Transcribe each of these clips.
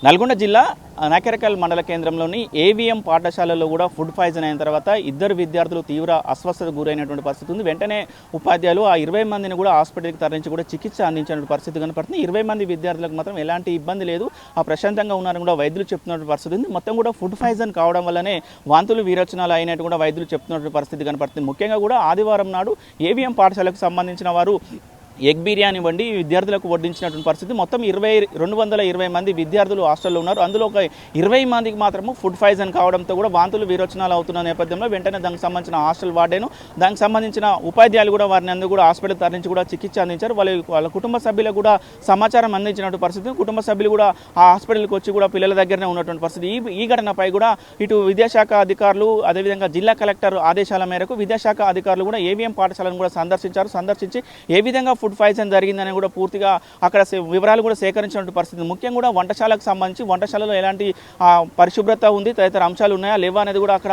నల్గొండ జిల్లా నాకెరకల్ మండల కేంద్రంలోని ఏవిఎం పాఠశాలలో కూడా ఫుడ్ పాయిజన్ అయిన తర్వాత ఇద్దరు విద్యార్థులు తీవ్ర అస్వస్థతకు గురైనటువంటి పరిస్థితి ఉంది. వెంటనే ఉపాధ్యాయులు ఆ 20 మందిని కూడా హాస్పిటల్కి తరలించి కూడా చికిత్స అందించిన పరిస్థితి కనపడుతుంది. 20 మంది విద్యార్థులకు మాత్రం ఎలాంటి ఇబ్బంది లేదు, ఆ ప్రశాంతంగా ఉన్నారని కూడా వైద్యులు చెప్తున్న పరిస్థితి ఉంది. మొత్తం కూడా ఫుడ్ పాయిజన్ కావడం వల్లనే వాంతులు విరోచనాలు అయినట్టు కూడా వైద్యులు చెప్తున్న పరిస్థితి కనపడుతుంది. ముఖ్యంగా కూడా ఆదివారం నాడు ఏవిఎం పాఠశాలకు సంబంధించిన వారు ఎగ్ బిర్యానీ వండి విద్యార్థులకు వడ్డించినటువంటి పరిస్థితి. మొత్తం 220 మంది విద్యార్థులు హాస్టల్లో ఉన్నారు. అందులో ఒక 20 మందికి మాత్రము ఫుడ్ పాయిజన్ కావడంతో కూడా వాంతులు విరోచనాలు అవుతున్న నేపథ్యంలో వెంటనే దానికి సంబంధించిన హాస్టల్ వార్డెను, దానికి సంబంధించిన ఉపాధ్యాయులు కూడా వారిని అందరూ కూడా హాస్పిటల్ తరలించి కూడా చికిత్స అందించారు. వాళ్ళ కుటుంబ సభ్యులకు కూడా సమాచారం అందించినటువంటి పరిస్థితి. కుటుంబ సభ్యులు కూడా ఆ హాస్పిటల్కి వచ్చి కూడా పిల్లల దగ్గరనే ఉన్నటువంటి పరిస్థితి. ఈ ఘటనపై కూడా ఇటు విద్యాశాఖ అధికారులు, అదేవిధంగా జిల్లా కలెక్టర్ ఆదేశాల మేరకు విద్యాశాఖ అధికారులు కూడా ఏవిఎం పాఠశాలను కూడా సందర్శించి ఏ విధంగా ఫుడ్ పాయిజన్ జరిగిందని కూడా పూర్తిగా అక్కడ వివరాలు కూడా సేకరించినటువంటి పరిస్థితి. ముఖ్యంగా కూడా వంటశాలకు సంబంధించి వంటశాలలో ఎలాంటి పరిశుభ్రత ఉంది, తదితర అంశాలు ఉన్నాయా లేవా అనేది కూడా అక్కడ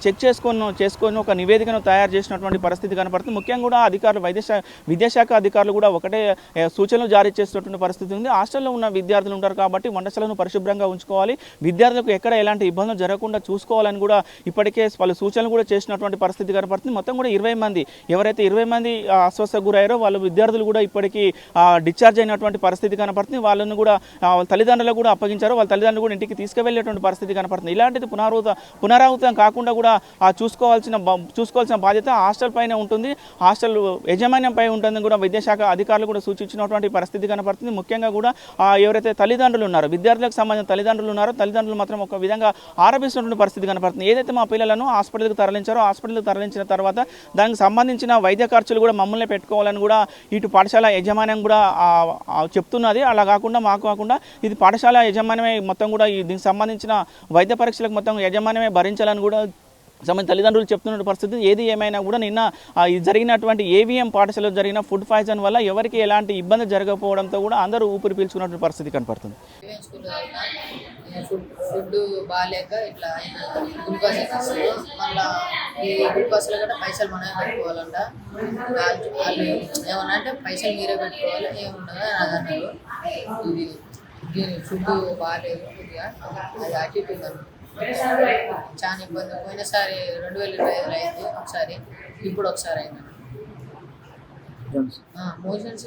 చెక్ చేసుకొని ఒక నివేదికను తయారు చేసినటువంటి పరిస్థితి కనపడుతుంది. ముఖ్యంగా కూడా అధికారులు విద్యాశాఖ అధికారులు కూడా ఒకటే సూచనలు జారీ చేస్తున్నటువంటి పరిస్థితి ఉంది. హాస్టల్లో ఉన్న విద్యార్థులు ఉంటారు కాబట్టి వంటశాలను పరిశుభ్రంగా ఉంచుకోవాలి, విద్యార్థులకు ఎక్కడ ఎలాంటి ఇబ్బందులు జరగకుండా చూసుకోవాలని కూడా ఇప్పటికే పలు సూచనలు కూడా చేసినటువంటి పరిస్థితి కనపడుతుంది. మొత్తం కూడా 20 మంది ఎవరైతే 20 మంది అస్వస్థకు గురయ్యారో వాళ్ళ విద్యార్థులు కూడా ఇప్పటికీ డిశ్చార్జ్ అయినటువంటి పరిస్థితి కనపడుతుంది. వాళ్ళను కూడా తల్లిదండ్రులకు కూడా అప్పగించారు. వాళ్ళ తల్లిదండ్రులు కూడా ఇంటికి తీసుకువెళ్ళేటువంటి పరిస్థితి కనపడుతుంది. ఇలాంటిది పునరావృతం కాకుండా కూడా చూసుకోవాల్సిన బాధ్యత హాస్టల్ పైన ఉంటుంది, హాస్టల్ యాజమాన్యంపై ఉంటుందని కూడా విద్యాశాఖ అధికారులు కూడా సూచించినటువంటి పరిస్థితి కనపడుతుంది. ముఖ్యంగా కూడా ఎవరైతే తల్లిదండ్రులు ఉన్నారో, విద్యార్థులకు సంబంధించిన తల్లిదండ్రులు ఉన్నారో, తల్లిదండ్రులు మాత్రం ఒక విధంగా ఆరోపిస్తున్నటువంటి పరిస్థితి కనపడుతుంది. ఏదైతే మా పిల్లలను హాస్పిటల్కి తరలించారో, హాస్పిటల్కి తరలించిన తర్వాత దానికి సంబంధించిన వైద్య ఖర్చులు కూడా మమ్మల్ని పెట్టుకోవాలని కూడా ఇటు పాఠశాల యాజమాన్యం కూడా చెప్తున్నది. అలా కాకుండా మాకు కాకుండా ఇది పాఠశాల యాజమాన్యమే మొత్తం కూడా దీనికి సంబంధించిన వైద్య పరీక్షలకు మొత్తం యాజమాన్యమే భరించాలని కూడా తల్లిదండ్రులు చెప్తున్న పరిస్థితి. ఏది ఏమైనా కూడా నిన్న జరిగినటువంటి ఏవిఎం పాఠశాలలో జరిగిన ఫుడ్ పాయిజన్ వల్ల ఎవరికి ఎలాంటి ఇబ్బంది జరగకపోవడంతో కూడా అందరూ ఊపిరి పీల్చుకున్నటువంటి పరిస్థితి కనపడుతుంది. ఫుడ్ బాగాలేక ఇట్లా గ్లూకోజ్ ఎక్కిస్తారు. మళ్ళీ ఈ గ్లూకోజ్లో కూడా పైసలు మనమే పెట్టుకోవాలంట. వాళ్ళు ఏమన్నా అంటే పైసలు మీరే పెట్టుకోవాలి, ఏముండదు అని అన్నారు. దీని ఫుడ్ బాగాలేదు, కొద్దిగా అది అటు చాలా ఇబ్బంది. పోయినసారి 2025లో అయింది ఒకసారి, ఇప్పుడు ఒకసారి అయింది. మోషన్స్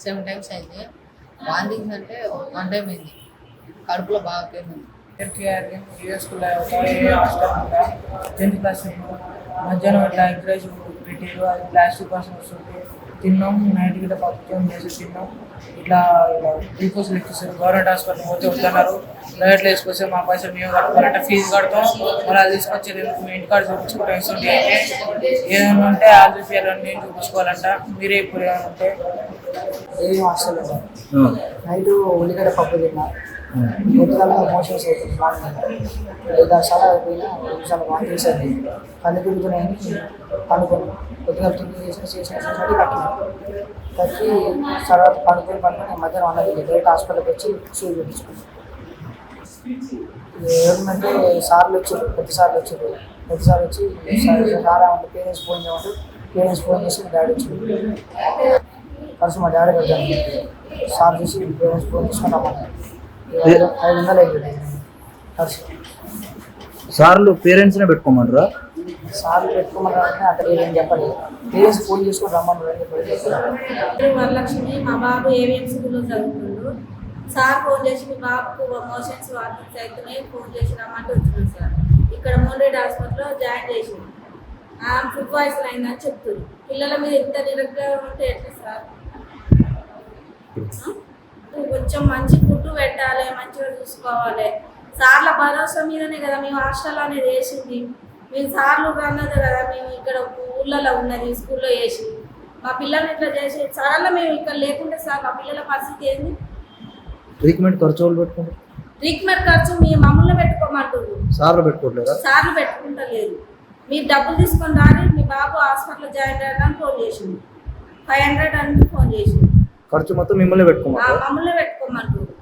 7 టైమ్స్ అయింది. వాంతింగ్స్ అంటే 1 టైం అయింది. కడుపులో బాగా పెయింది. 10th క్లాస్ మధ్యాహ్నం ఇట్లా ఎంకరేజ్ పెట్టారు. అది ప్లాస్టిక్ కోసం వస్తుంది. తిన్నాం, నైట్ గిట్ట పప్పుకొని చేసి తిన్నాం. ఇట్లా గ్లూకోజ్ ఎక్కిస్తారు. గవర్నమెంట్ హాస్పిటల్ పోతే వద్దన్నారు. ప్రైవేట్లో వేసుకొస్తే మా పైసలు మేము కట్టుకోవాలంటే ఫీజు కడతాం, మరి అది తీసుకొచ్చేది మీ ఇంటి కార్డు చూపించుకుంటాం. ఇస్తుంది అంటే ఏమైనా ఉంటే ఆల్ చూపించాలని నేను చూపించుకోవాలంట. మీరే ఇప్పుడు ఏమైనా ఉంటే ఏం హాస్టల్ నైట్ ఉల్లిగడ్డ పప్పు తిన్నా, పొద్దున మోషన్స్ అవుతుంది. మార్నింగ్ 5 సార్లు అయిపోయినా 2 సార్లు వాంతింగ్స్ కళ్ళు తిరుగుతున్నాయని పనుకున్నాను. పొద్దున చేసిన కట్టి తర్వాత పనుకొని మధ్యాహ్నం అన్నది డైరెక్ట్ హాస్పిటల్కి వచ్చి సూది పెట్టించుకున్నాను. ఏమంటే సార్లు వచ్చారు, పెద్దసార్లు వచ్చి సారా ఉంటే పేరెంట్స్ ఫోన్ చేయమంటే పేరెంట్స్ ఫోన్ చేసి డాడీ వచ్చి కలిసి మా డాడీ వెళ్తాను. సార్ చూసి పేరెంట్స్ ఫోన్ తీసుకున్నామని 500 అయిపోయింది కలిసి. సార్లు పేరెంట్స్నే పెట్టుకోమంటారా? సార్లు పెట్టుకోమన్నారని అక్కడ ఏం చెప్పలేదు. పేరెంట్స్ ఫోన్ చేసుకొని రమ్మని వరలక్ష్మి, మా బాబు ఏవిఎం స్కూల్లో చదువుతుండు. సార్ ఫోన్ చేసి మీ బాబుకు మోషన్స్ వాటింగ్స్ అవుతున్నాయి, ఫోన్ చేసి రమ్మంటే వచ్చినాం సార్. ఇక్కడ మోండ్రెడ్డి హాస్పిటల్లో జాయిన్ చేసింది. ఫుడ్ పాయిజన్ అయిందని చెప్తుంది. పిల్లల మీద ఎంత నిరగ్గా ఉంటే ఎట్లా సార్? కొంచెం మంచి ఫుడ్ పెట్టాలి, మంచిగా చూసుకోవాలి. సార్ల భరోసా మీదనే కదా మేము హాస్టల్ అనేది వేసింది. మేము సార్లు అన్నది కదా మేము ఇక్కడ ఊళ్ళలో ఉన్నది, స్కూల్లో వేసి మా పిల్లల్ని ఇట్లా చేసి సార్లు మేము ఇక్కడ లేకుంటే సార్ మా పిల్లల పరిస్థితి ఏంది? ట్రీట్మెంట్ ఖర్చు పెట్టుకుంటారు. ట్రీట్మెంట్ ఖర్చు మీ మమ్మల్ని పెట్టుకోమంటారు, సార్లు పెట్టుకోవట్లేదా? సార్లు పెట్టుకుంటలేదు. మీరు డబ్బులు తీసుకొని రాని మీ బాబు హాస్పిటల్లో జాయిన్ అయ్యాలని ఫోన్ చేసింది. 500 అని ఫోన్ చేసింది. ఖర్చు మొత్తం మిమ్మల్ని పెట్టుకోమంటారు. మమ్మల్ని పెట్టుకోమంటారు.